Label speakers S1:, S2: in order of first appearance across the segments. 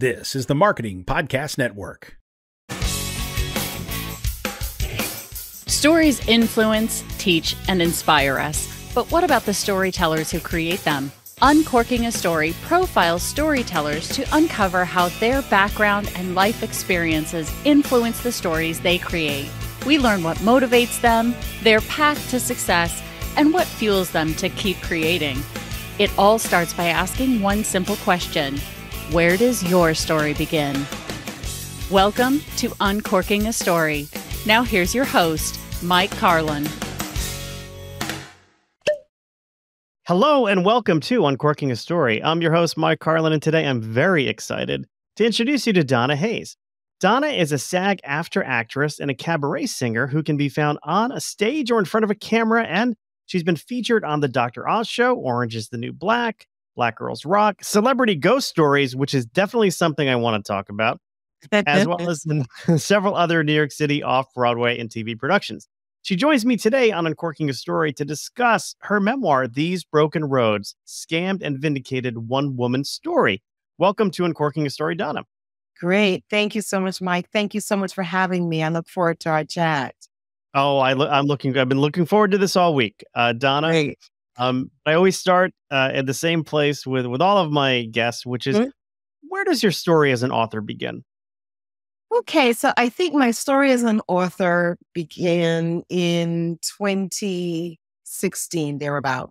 S1: This is the Marketing Podcast Network.
S2: Stories influence, teach, and inspire us. But what about the storytellers who create them? Uncorking a Story profiles storytellers to uncover how their background and life experiences influence the stories they create. We learn what motivates them, their path to success, and what fuels them to keep creating. It all starts by asking one simple question: where does your story begin? Welcome to Uncorking a Story. Now here's your host, Mike Carlin.
S3: Hello and welcome to Uncorking a Story. I'm your host, Mike Carlin, and today I'm very excited to introduce you to Donna Hayes. Donna is a SAG-AFTRA actress and a cabaret singer who can be found on a stage or in front of a camera, and she's been featured on The Dr. Oz Show, Orange is the New Black, Black Girls Rock, Celebrity Ghost Stories, which is definitely something I want to talk about, as well as in several other New York City off-Broadway and TV productions. She joins me today on Uncorking a Story to discuss her memoir, These Broken Roads, Scammed and Vindicated One Woman Story. Welcome to Uncorking a Story, Donna.
S4: Great. Thank you so much, Mike. Thank you so much for having me. I look forward to our chat.
S3: Oh, I've been looking forward to this all week. Donna,
S4: Great.
S3: I always start at the same place with all of my guests, which is, where does your story as an author begin?
S4: Okay, so I think my story as an author began in 2016, thereabout.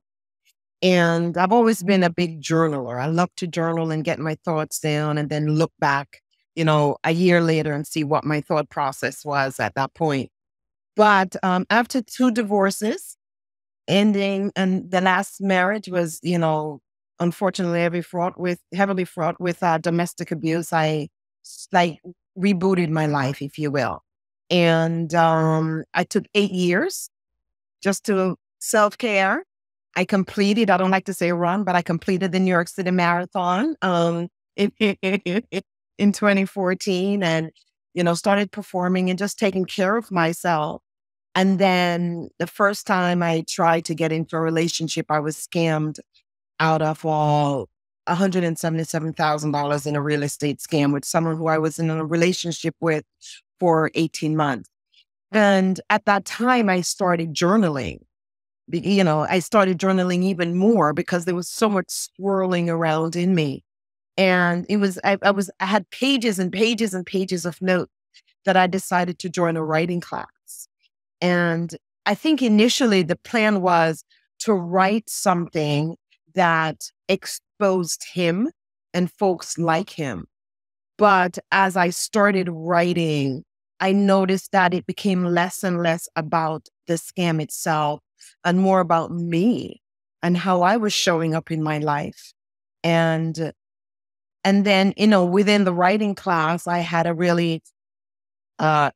S4: And I've always been a big journaler. I love to journal and get my thoughts down and then look back, a year later and see what my thought process was at that point. But after 2 divorces, ending, and the last marriage was, unfortunately heavily fraught with domestic abuse. I rebooted my life, if you will. And I took 8 years just to self-care. I don't like to say run, but I completed the New York City Marathon in 2014 and, started performing and just taking care of myself. And then the first time I tried to get into a relationship, I was scammed out of all $177,000 in a real estate scam with someone who I was in a relationship with for 18 months. And at that time, I started journaling. I started journaling even more because there was so much swirling around in me. And I had pages and pages and pages of notes that I decided to join a writing class. And I think initially the plan was to write something that exposed him and folks like him. But as I started writing, I noticed that it became less and less about the scam itself and more about me and how I was showing up in my life. And then, within the writing class, I had a really a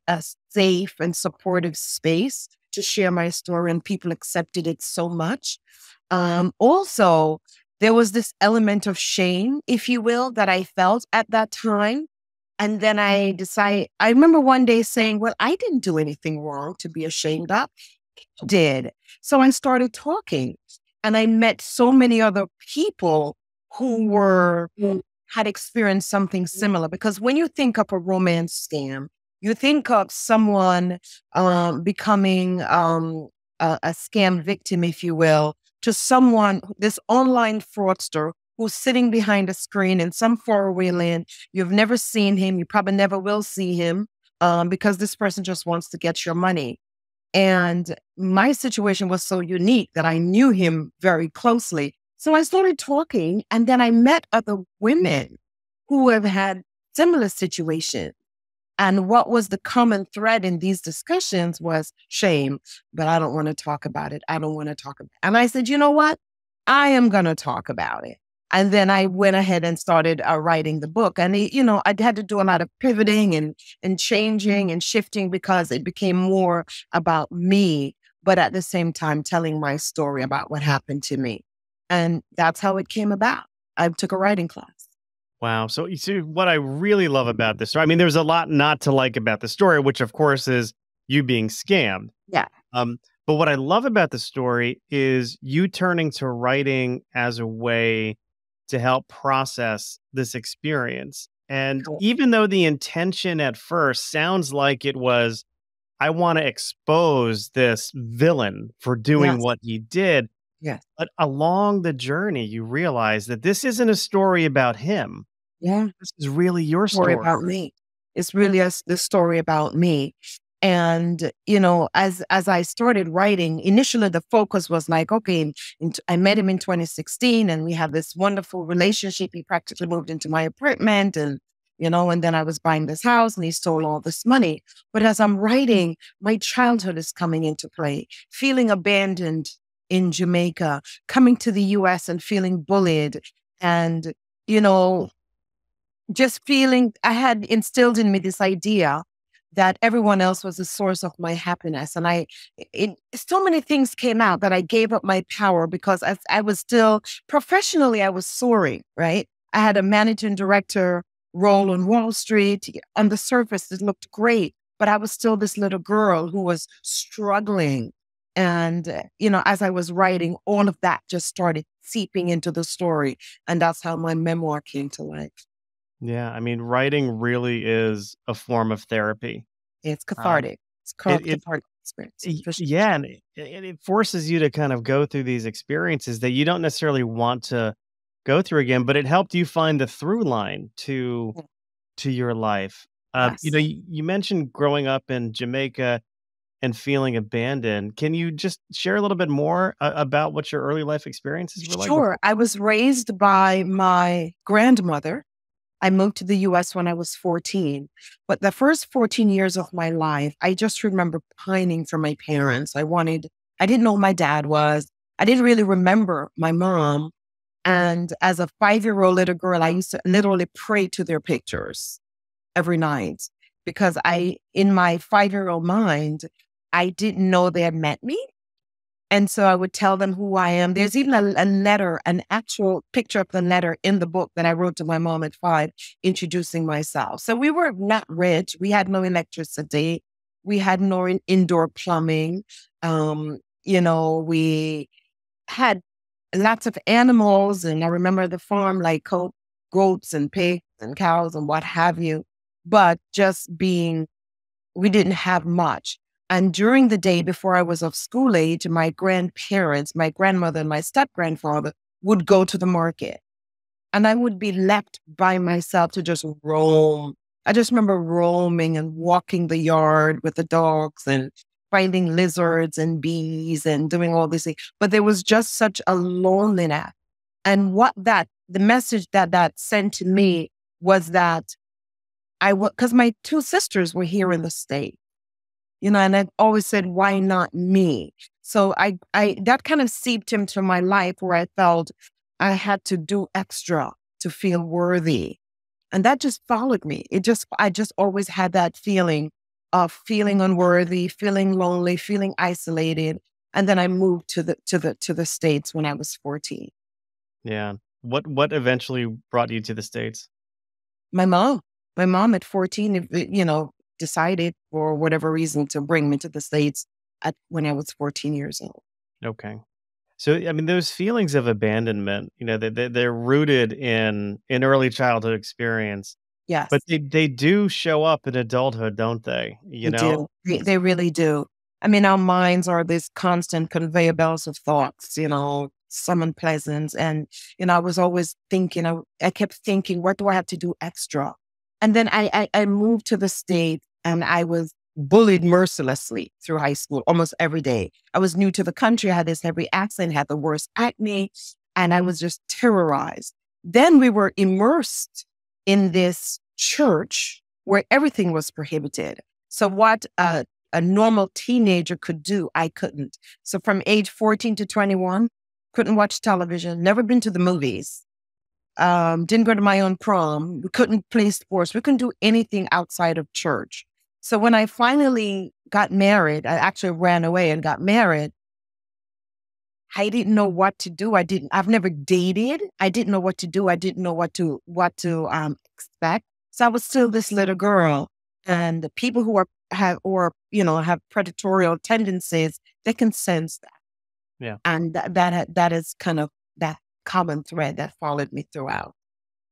S4: safe and supportive space to share my story, and people accepted it so much. Also, there was this element of shame, if you will, that I felt at that time. And then I remember one day saying, well, I didn't do anything wrong to be ashamed of. I did. So I started talking, and I met so many other people who had experienced something similar. Because when you think of a romance scam, you think of someone becoming a scam victim, if you will, to someone, this online fraudster who's sitting behind a screen in some faraway land. You've never seen him. You probably never will see him because this person just wants to get your money. And my situation was so unique that I knew him very closely. So I started talking, and then I met other women who have had similar situations. And what was the common thread in these discussions was shame, but I don't want to talk about it. I don't want to talk about it. And I said, you know what? I am going to talk about it. And then I went ahead and started writing the book. And, I had to do a lot of pivoting and changing and shifting because it became more about me, but at the same time telling my story about what happened to me. And that's how it came about. I took a writing class.
S3: Wow. So you see, what I really love about this story, I mean, there's a lot not to like about the story, which of course is you being scammed.
S4: Yeah.
S3: But what I love about the story is you turning to writing as a way to help process this experience. And
S4: Cool.
S3: even though the intention at first sounds like it was, I want to expose this villain for doing
S4: Yes.
S3: what he did,
S4: Yes.
S3: but along the journey, you realize that this isn't a story about him.
S4: Yeah.
S3: This is really your
S4: Story
S3: story.
S4: about me. It's really the story about me. And, as I started writing, initially the focus was like, okay, I met him in 2016 and we had this wonderful relationship. He practically moved into my apartment and then I was buying this house and he stole all this money. But as I'm writing, my childhood is coming into play, feeling abandoned in Jamaica, coming to the US and feeling bullied and, just feeling I had instilled in me this idea that everyone else was the source of my happiness. And so many things came out that I gave up my power because I was still professionally, I was soaring, right? I had a managing director role on Wall Street. On the surface, it looked great, but I was still this little girl who was struggling. And, as I was writing, all of that just started seeping into the story. And that's how my memoir came to life.
S3: Yeah, I mean, writing really is a form of therapy.
S4: It's
S3: Um,
S4: cathartic. It's called
S3: it,
S4: cathartic experience. For sure.
S3: yeah, and it forces you to kind of go through these experiences that you don't necessarily want to go through again, but it helped you find the through line to your life.
S4: Yes.
S3: You mentioned growing up in Jamaica and feeling abandoned. Can you just share a little bit more about what your early life experiences were like
S4: Sure.
S3: before?
S4: I was raised by my grandmother. I moved to the US when I was 14. But the first 14 years of my life, I just remember pining for my parents. I didn't know who my dad was. I didn't really remember my mom. And as a 5-year-old little girl, I used to literally pray to their pictures every night because in my 5-year-old mind, I didn't know they had met me. And so I would tell them who I am. There's even a letter, an actual picture of the letter in the book that I wrote to my mom at 5, introducing myself. So we were not rich. We had no electricity. We had no indoor plumbing. We had lots of animals. And I remember the farm, like goats and pigs and cows and what have you. But we didn't have much. And during the day before I was of school age, my grandparents, my grandmother and my step-grandfather would go to the market. And I would be left by myself to just roam. I just remember roaming and walking the yard with the dogs and finding lizards and bees and doing all these things. But there was just such a loneliness. And the message that sent to me was that because my 2 sisters were here in the States. And I've always said, why not me? So I that kind of seeped into my life where I felt I had to do extra to feel worthy. And that just followed me. I just always had that feeling of feeling unworthy, feeling lonely, feeling isolated. And then I moved to the States when I was 14.
S3: Yeah. What eventually brought you to the States?
S4: My mom at 14, decided for whatever reason to bring me to the States when I was 14 years old.
S3: Okay. So, I mean, those feelings of abandonment, they're rooted in early childhood experience, but
S4: Yes,
S3: they do show up in adulthood, don't they?
S4: they do. They really do. I mean, our minds are this constant conveyor belts of thoughts, some unpleasant. And, I was always thinking, I kept thinking, what do I have to do extra? And then I moved to the States and I was bullied mercilessly through high school almost every day. I was new to the country. I had this heavy accent, had the worst acne, and I was just terrorized. Then we were immersed in this church where everything was prohibited. So what a normal teenager could do, I couldn't. So from age 14 to 21, couldn't watch television, never been to the movies. Didn't go to my own prom. We couldn't play sports. We couldn't do anything outside of church. So when I finally got married, I actually ran away and got married. I didn't know what to do. I've never dated. I didn't know what to do. I didn't know what to expect. So I was still this little girl, and the people who have predatory tendencies, they can sense that.
S3: Yeah.
S4: And that is kind of that common thread that followed me throughout.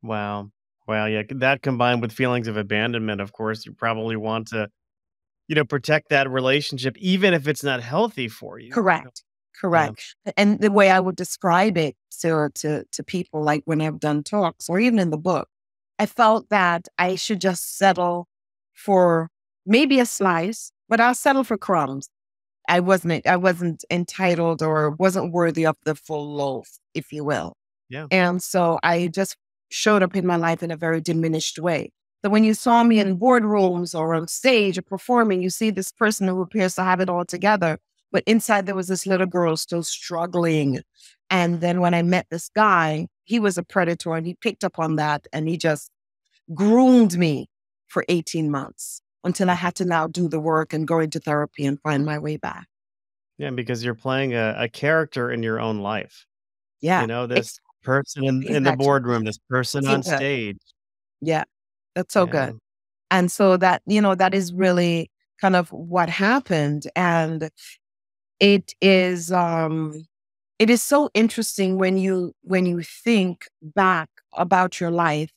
S3: Wow. Well, yeah, that combined with feelings of abandonment, of course, you probably want to, protect that relationship, even if it's not healthy for you.
S4: Correct.
S3: Yeah.
S4: Correct. And the way I would describe it to people, like when I've done talks or even in the book, I felt that I should just settle for maybe a slice, but I'll settle for crumbs. I wasn't entitled or wasn't worthy of the full loaf, if you will.
S3: Yeah.
S4: And so I just showed up in my life in a very diminished way. So when you saw me in boardrooms or on stage or performing, you see this person who appears to have it all together. But inside there was this little girl still struggling. And then when I met this guy, he was a predator and he picked up on that and he just groomed me for 18 months until I had to now do the work and go into therapy and find my way back.
S3: Yeah, because you're playing a character in your own life.
S4: Yeah.
S3: This person in the
S4: Exactly.
S3: boardroom, this person
S4: So
S3: on
S4: good.
S3: stage.
S4: Yeah. That's so
S3: Yeah.
S4: good. And so that, that is really kind of what happened. And it is so interesting when you think back about your life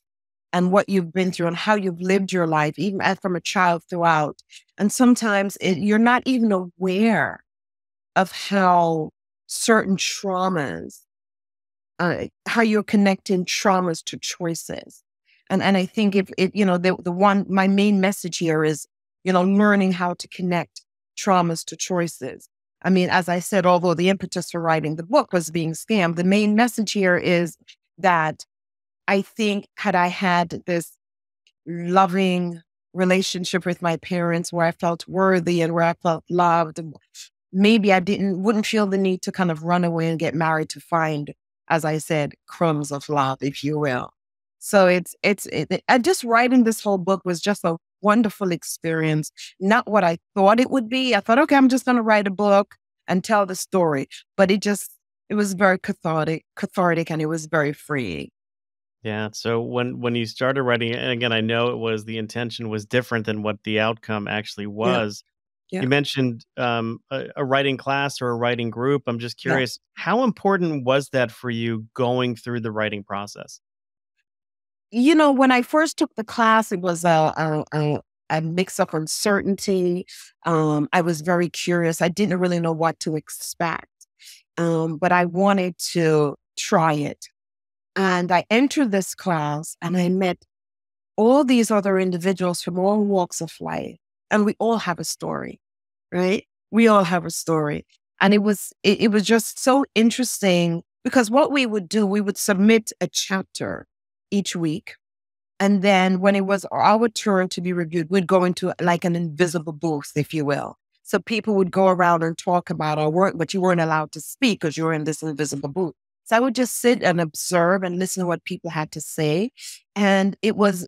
S4: and what you've been through and how you've lived your life, even from a child throughout. And sometimes you're not even aware of how certain traumas, how you're connecting traumas to choices. And I think if it, my main message here is, learning how to connect traumas to choices. I mean, as I said, although the impetus for writing the book was being scammed, the main message here is that I think had I had this loving relationship with my parents where I felt worthy and where I felt loved, maybe I wouldn't feel the need to kind of run away and get married to find, as I said, crumbs of love, if you will. So just writing this whole book was just a wonderful experience. Not what I thought it would be. I thought, okay, I'm just going to write a book and tell the story. But it was very cathartic, and it was very freeing.
S3: Yeah. So when you started writing it, and again, I know the intention was different than what the outcome actually
S4: Yeah.
S3: was.
S4: Yeah.
S3: You mentioned a writing class or a writing group. I'm just
S4: Yeah.
S3: curious, how important was that for you going through the writing process?
S4: When I first took the class, it was a mix of uncertainty. I was very curious. I didn't really know what to expect, but I wanted to try it. And I entered this class and I met all these other individuals from all walks of life. And we all have a story, right? We all have a story. And it was just so interesting because what we would do, we would submit a chapter each week. And then when it was our turn to be reviewed, we'd go into like an invisible booth, if you will. So people would go around and talk about our work, but you weren't allowed to speak because you were in this invisible booth. So I would just sit and observe and listen to what people had to say. And it was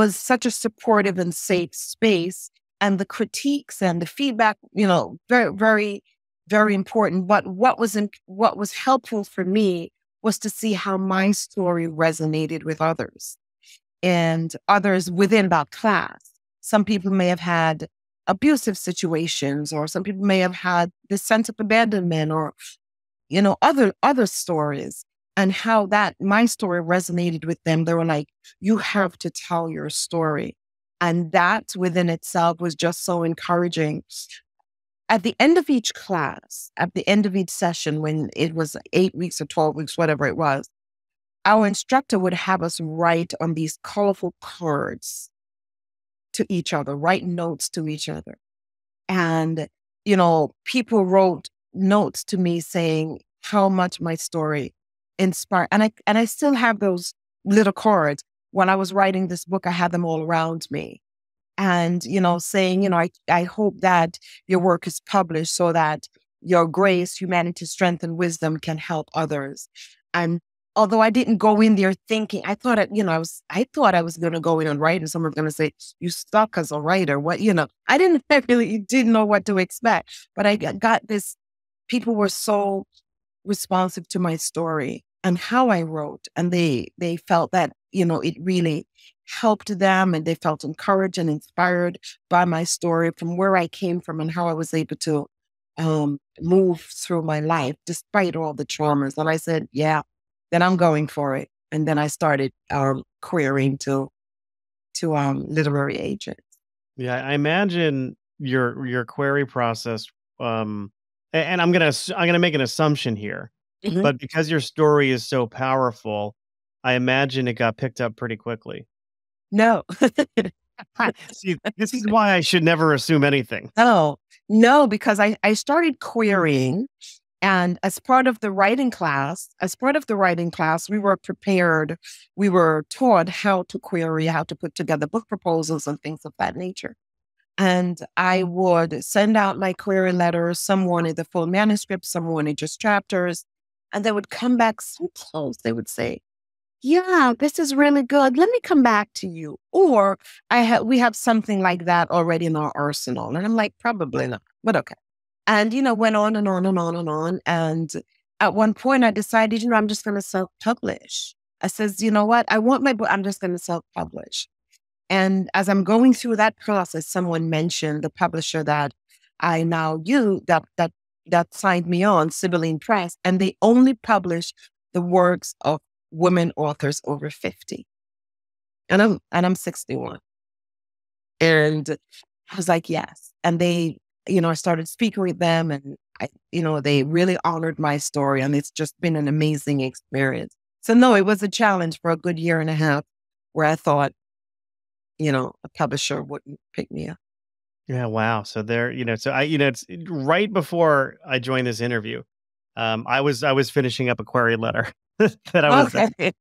S4: such a supportive and safe space. And the critiques and the feedback, very, very, very important. But what was helpful for me was to see how my story resonated with others and others within that class. Some people may have had abusive situations, or some people may have had this sense of abandonment, or other stories, and how that my story resonated with them. They were like, you have to tell your story. And that within itself was just so encouraging. At the end of each class, at the end of each session, when it was 8 weeks or 12 weeks, whatever it was, our instructor would have us write on these colorful cards to each other, write notes to each other. And, people wrote notes to me saying how much my story inspired. And I still have those little cards. When I was writing this book, I had them all around me. And, saying, I hope that your work is published so that your grace, humanity, strength, and wisdom can help others. And although I didn't go in there thinking, I thought I was going to go in and write, and someone was going to say, "You suck as a writer." I really didn't know what to expect. But I got this. People were so responsive to my story and how I wrote, and they felt that it really helped them, and they felt encouraged and inspired by my story from where I came from and how I was able to move through my life despite all the traumas. And I said, yeah. Then I'm going for it. And then I started querying to literary agents.
S3: Yeah, I imagine your query process. And I'm gonna make an assumption here,
S4: Mhm.
S3: but because your story is so powerful, I imagine it got picked up pretty quickly.
S4: No.
S3: See, this is why I should never assume anything.
S4: Oh, no, because I started querying, and as part of the writing class, we were taught how to query, how to put together book proposals and things of that nature. And I would send out my query letters. Some wanted the full manuscript, some wanted just chapters. And they would come back so close. They would say, yeah, this is really good. Let me come back to you. Or we have something like that already in our arsenal. And I'm like, probably not, but okay. And, went on and on and on and on. And at one point I decided, I'm just going to self-publish. I says, you know what? I want my book. I'm just going to self-publish. And as I'm going through that process, someone mentioned the publisher that I now use that signed me on, Sibylline Press, and they only publish the works of women authors over 50. And I'm 61. And I was like, yes. And they, I started speaking with them, and they really honored my story, and it's just been an amazing experience. So no, it was a challenge for a good year and a half where I thought, a publisher wouldn't pick me up.
S3: Yeah, wow. So there, so it's right before I joined this interview. I was finishing up a query letter that I was
S4: Okay.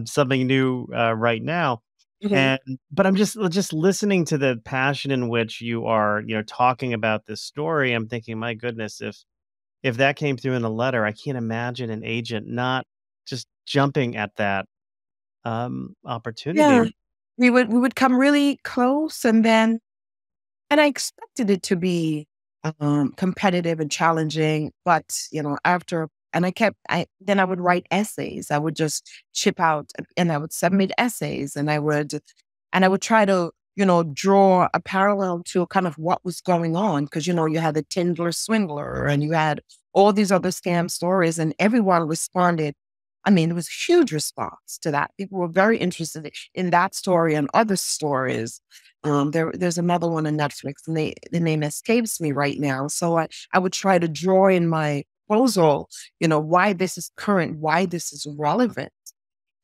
S3: something new right now.
S4: Mhm.
S3: But I'm just listening to the passion in which you are, talking about this story. I'm thinking, my goodness, if that came through in a letter, I can't imagine an agent not just jumping at that opportunity.
S4: Yeah. We would come really close, and I expected it to be competitive and challenging, but after, and then I would write essays. I would just chip out and I would submit essays, and I would try to draw a parallel to kind of what was going on, because you had the Tindler Swindler and you had all these other scam stories, and everyone responded. I mean, there was a huge response to that. People were very interested in that story and other stories. There's another one on Netflix, and the name escapes me right now. So I would try to draw in my proposal, why this is current, why this is relevant.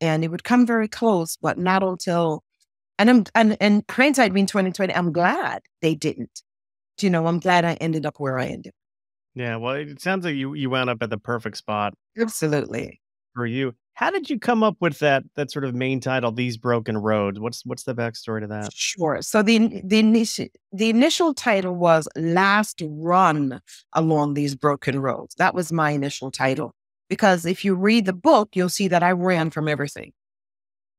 S4: And it would come very close, but not until, and hindsight being 2020, I'm glad they didn't. I'm glad I ended up where I ended.
S3: Yeah, well, it sounds like you wound up at the perfect spot
S4: Absolutely.
S3: for you. How did you come up with that sort of main title, These Broken Roads? What's the backstory to that?
S4: Sure. So the initial title was Last Run Along These Broken Roads. That was my initial title. Because if you read the book, you'll see that I ran from everything.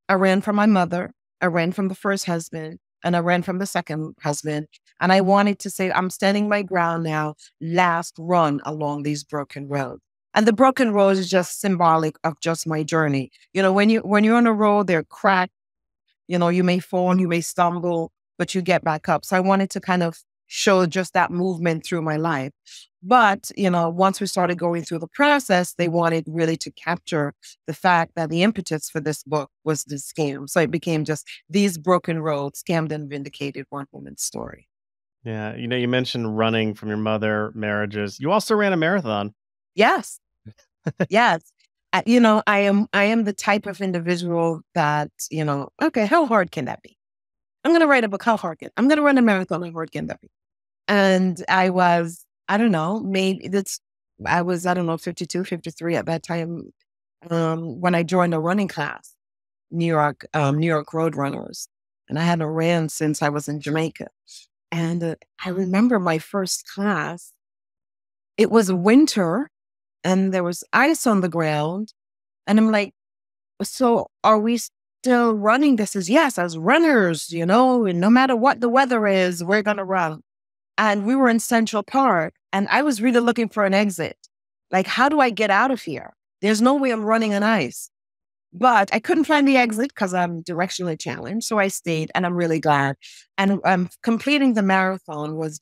S4: I ran from my mother. I ran from the first husband, and I ran from the second husband. And I wanted to say, I'm standing my ground now, last run along these broken roads. And the broken road is just symbolic of just my journey. When you're on a road, they're cracked. You may fall, you may stumble, but you get back up. So I wanted to kind of show just that movement through my life. But, once we started going through the process, they wanted really to capture the fact that the impetus for this book was the scam. So it became just These Broken Roads, Scammed and Vindicated, One Woman's Story.
S3: Yeah, you mentioned running from your mother, marriages. You also ran a marathon.
S4: Yes. Yes. I am the type of individual that, okay, how hard can that be? I'm going to write a book. How hard I'm going to run a marathon. How hard can that be? And I was, I don't know, I was 52, 53 at that time, when I joined a running class, New York Road Runners. And I hadn't ran since I was in Jamaica. And I remember my first class, it was winter and there was ice on the ground. And I'm like, so are we still running? This is, yes, as runners, and no matter what the weather is, we're going to run. And we were in Central Park, and I was really looking for an exit. Like, how do I get out of here? There's no way I'm running on ice. But I couldn't find the exit because I'm directionally challenged. So I stayed, and I'm really glad. And completing the marathon was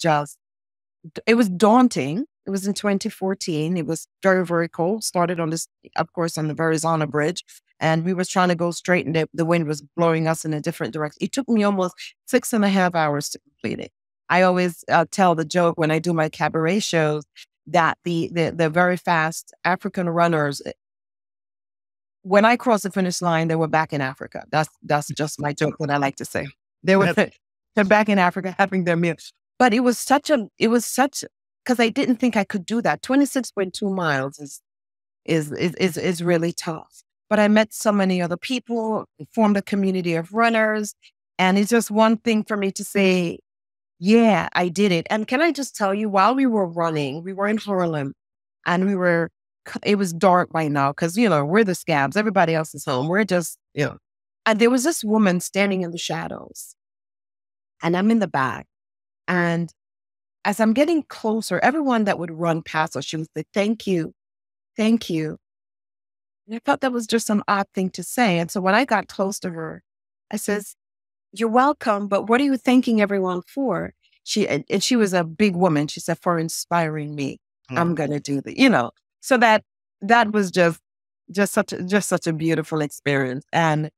S4: it was daunting. It was in 2014. It was very, very cold. Started on this, of course, on the Verrazano Bridge. and we were trying to go straight, and the wind was blowing us in a different direction. It took me almost 6.5 hours to complete it. I always tell the joke when I do my cabaret shows that the very fast African runners, when I crossed the finish line, they were back in Africa. That's just my joke that I like to say. They're back in Africa having their meal. But it was because I didn't think I could do that. 26.2 miles is really tough. But I met so many other people, formed a community of runners, and it's just one thing for me to say, yeah, I did it. And can I just tell you, while we were running, we were in Harlem, and it was dark by now because, we're the scabs. Everybody else is home. We're just, And there was this woman standing in the shadows, and I'm in the back. And as I'm getting closer, everyone that would run past us, she would say, thank you, thank you. And I thought that was just an odd thing to say. And so when I got close to her, I says, you're welcome, but what are you thanking everyone for? She was a big woman. She said, for inspiring me. I'm going to do the, So that was just such a beautiful experience. And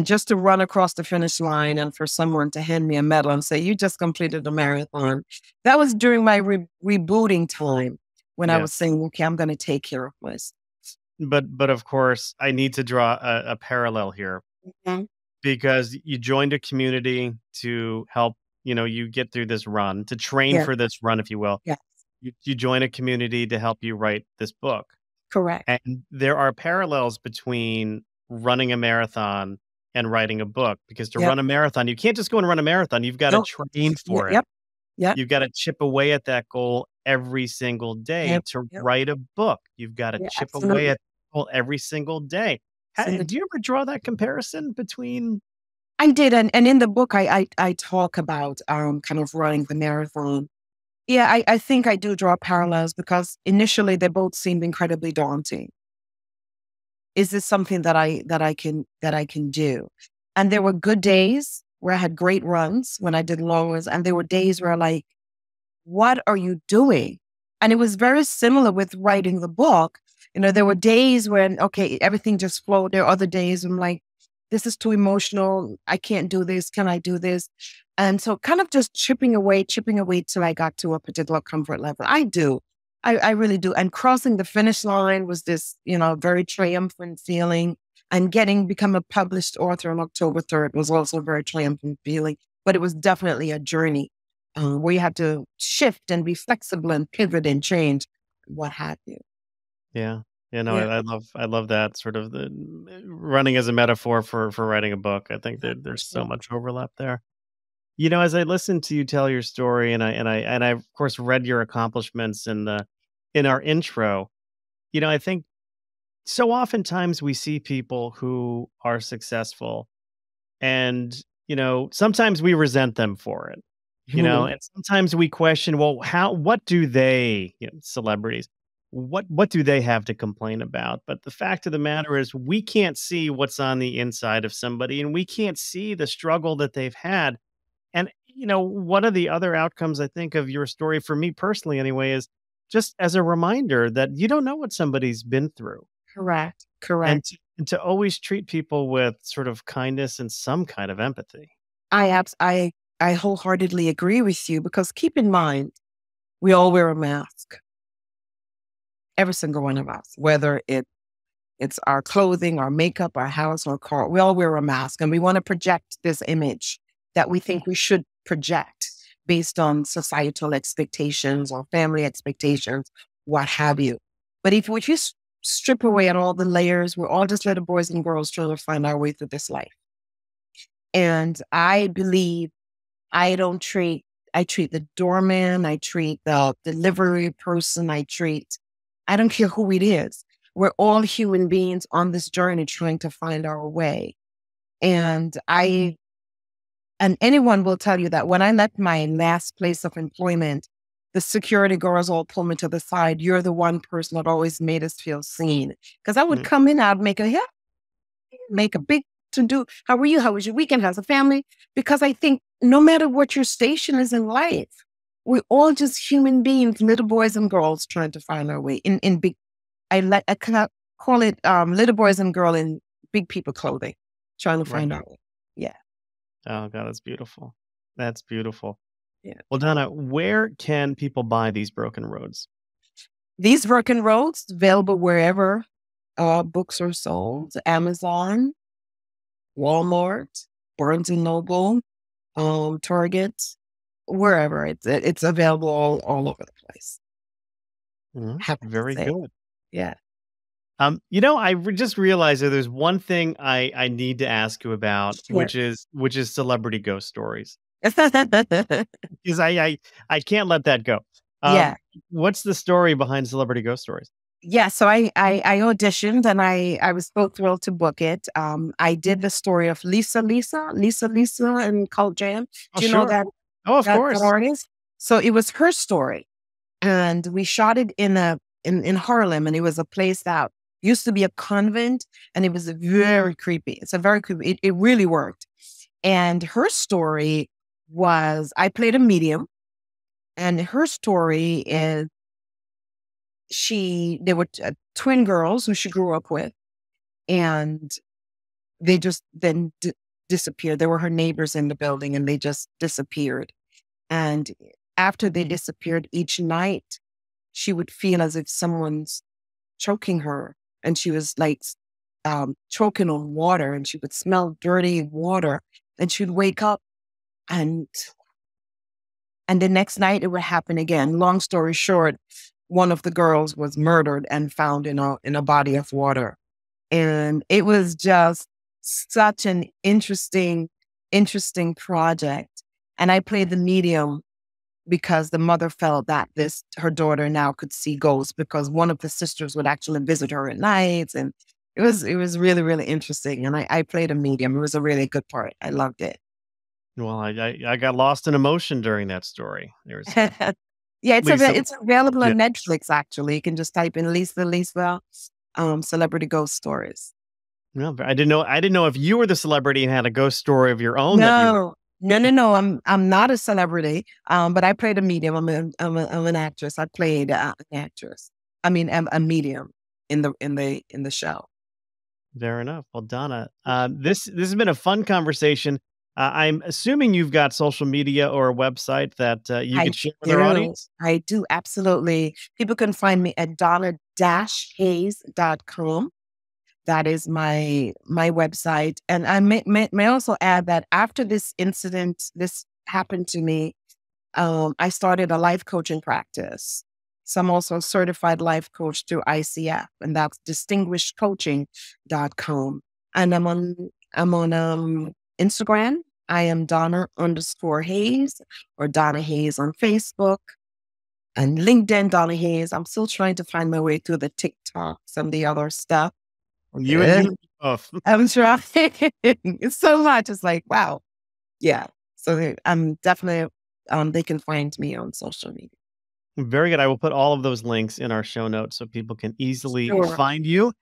S4: just to run across the finish line and for someone to hand me a medal and say, you just completed a marathon. That was during my rebooting time when I was saying, okay, I'm going to take care of myself.
S3: But of course, I need to draw a parallel here because you joined a community to help, you get through this run, to train for this run, if you will.
S4: Yes.
S3: You join a community to help you write this book.
S4: Correct.
S3: And there are parallels between running a marathon and writing a book, because to run a marathon, you can't just go and run a marathon. You've got to train for it. Yep. You've got to chip away at that goal every single day to write a book. You've got to chip away at that goal every single day. Do you ever draw that comparison between?
S4: I did. And in the book, I talk about kind of running the marathon. Yeah, I think I do draw parallels because initially they both seemed incredibly daunting. Is this something that I can do? And there were good days where I had great runs when I did long ones, and there were days where like, what are you doing? And it was very similar with writing the book. There were days when, okay, everything just flowed. There are other days I'm like, this is too emotional. I can't do this. Can I do this? And so kind of just chipping away till I got to a particular comfort level. I do. I really do. And crossing the finish line was this, very triumphant feeling. And become a published author on October 3rd was also a very triumphant feeling. But it was definitely a journey where you have to shift and be flexible and pivot and change, what have you.
S3: Yeah. I love that sort of the running as a metaphor for writing a book. I think that there's so much overlap there. As I listened to you tell your story, and I of course read your accomplishments in our intro, I think so oftentimes we see people who are successful, and sometimes we resent them for it, and sometimes we question, well, what do they, celebrities, what do they have to complain about? But the fact of the matter is, we can't see what's on the inside of somebody, and we can't see the struggle that they've had. And, one of the other outcomes, I think, of your story, for me personally anyway, is just as a reminder that you don't know what somebody's been through.
S4: Correct.
S3: And to always treat people with sort of kindness and some kind of empathy.
S4: I wholeheartedly agree with you, because keep in mind, we all wear a mask. Every single one of us, whether it's our clothing, our makeup, our house, our car, we all wear a mask, and we want to project this image that we think we should project based on societal expectations or family expectations, what have you. But if we just strip away at all the layers, we're all just little boys and girls trying to find our way through this life. And I believe I treat the doorman, I treat the delivery person, I don't care who it is. We're all human beings on this journey trying to find our way. And anyone will tell you that when I left my last place of employment, the security guards all pulled me to the side. You're the one person that always made us feel seen. Because I would come in, I'd make a big to-do. How are you? How was your weekend? How's the family? Because I think no matter what your station is in life, we're all just human beings, little boys and girls trying to find our way. I cannot call it little boys and girls in big people clothing, trying to find out. Yeah.
S3: Oh, God, that's beautiful. That's beautiful.
S4: Yeah.
S3: Well, Donna, where can people buy these Broken Roads?
S4: These Broken Roads available wherever books are sold: Amazon, Walmart, Barnes and Noble, Target, wherever. It's available all over the place.
S3: Very good.
S4: Yeah.
S3: Just realized that there's one thing I need to ask you about, which is celebrity ghost stories. Because I can't let that go. What's the story behind celebrity ghost stories?
S4: Yeah, so I auditioned and I was so thrilled to book it. I did the story of Lisa and Cult Jam. Do you know that?
S3: Oh, of course.
S4: That artist? So it was her story, and we shot it in Harlem, and it was a place that used to be a convent, and it was very creepy. It's a very creepy. It really worked, and her story was, I played a medium, and her story is they were twin girls who she grew up with, and they just then disappeared. They were her neighbors in the building, and they just disappeared. And after they disappeared, each night she would feel as if someone's choking her, and she was like choking on water, and she would smell dirty water, and she'd wake up, and the next night it would happen again. Long story short, one of the girls was murdered and found in a body of water. And it was just such an interesting project. And I played the medium because the mother felt that her daughter now could see ghosts, because one of the sisters would actually visit her at nights. And it was really, really interesting. And I played a medium. It was a really good part. I loved it.
S3: Well, I got lost in emotion during that story.
S4: Yeah, it's available on Netflix, actually. You can just type in Lisa, celebrity ghost stories.
S3: No, I didn't know if you were the celebrity and had a ghost story of your own.
S4: No. I'm not a celebrity, but I played a medium. I'm an actress. I played an actress. I mean, a medium in the show.
S3: Fair enough. Well, Donna, this has been a fun conversation. I'm assuming you've got social media or a website that you can share with our audience.
S4: I do, absolutely. People can find me at donna-hayes.com. That is my website. And I may also add that after this incident, this happened to me, I started a life coaching practice. So I'm also a certified life coach through ICF, and that's distinguishedcoaching.com. And I'm on Instagram. I am Donna_Hayes, or Donna Hayes on Facebook, and LinkedIn, Donna Hayes. I'm still trying to find my way through the TikToks and the other stuff.
S3: You and me both.
S4: I'm trying. It's so much. It's like, wow. Yeah. So I'm definitely, they can find me on social media.
S3: Very good. I will put all of those links in our show notes so people can easily find you.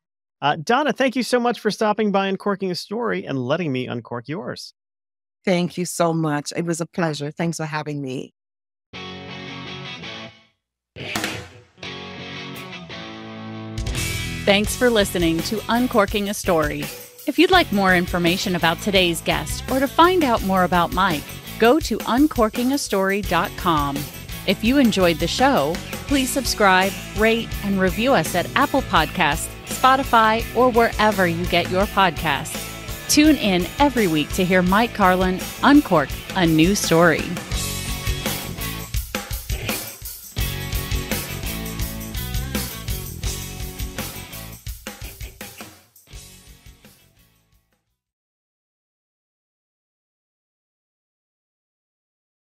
S3: Donna, thank you so much for stopping by Uncorking a Story and letting me uncork yours.
S4: Thank you so much. It was a pleasure. Thanks for having me.
S2: Thanks for listening to Uncorking a Story. If you'd like more information about today's guest or to find out more about Mike, go to uncorkingastory.com. If you enjoyed the show, please subscribe, rate, and review us at Apple Podcasts, Spotify, or wherever you get your podcasts. Tune in every week to hear Mike Carlin uncork a new story.